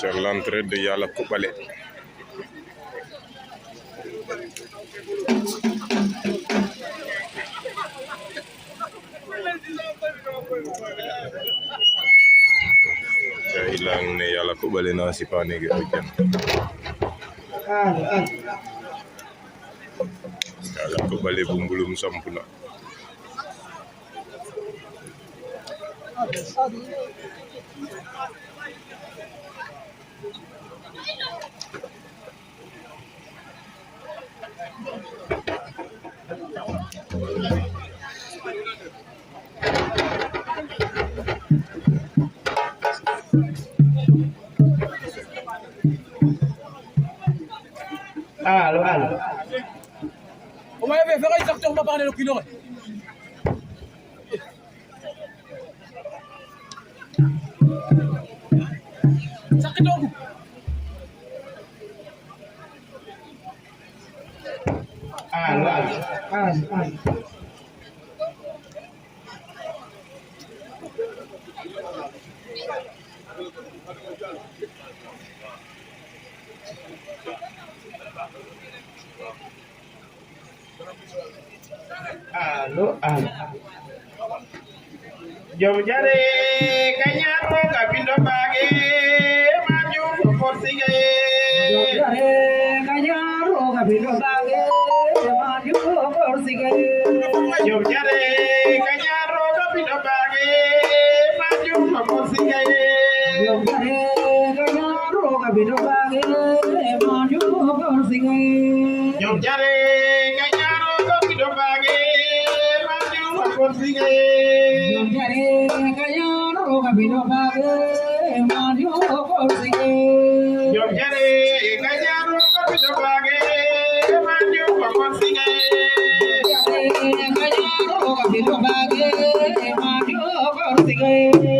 à l'entrée de Yala Koubale. Hilang ni Yala Koubale na si Pani gitu. Yala Koubale belum sempurna. Halo. Umaya be fera isakto ba bane lo kino. Sakit dong. Halo. Jom jare kanyaro kapindo bage maju porsiga. Jom jare kanyaro kapindo bage maju porsiga. Jom jare kanyaro kapindo bage maju porsiga. Jom jare kanyaro kapindo bage maju porsiga. Jom jare kanyaro kapindo bage maju porsiga. Jom jare kanyaro kapindo bage maju porsiga. Jom jare kanyaro kapindo bage maju porsiga. Jom jare kanyaro kapindo bage maju porsiga.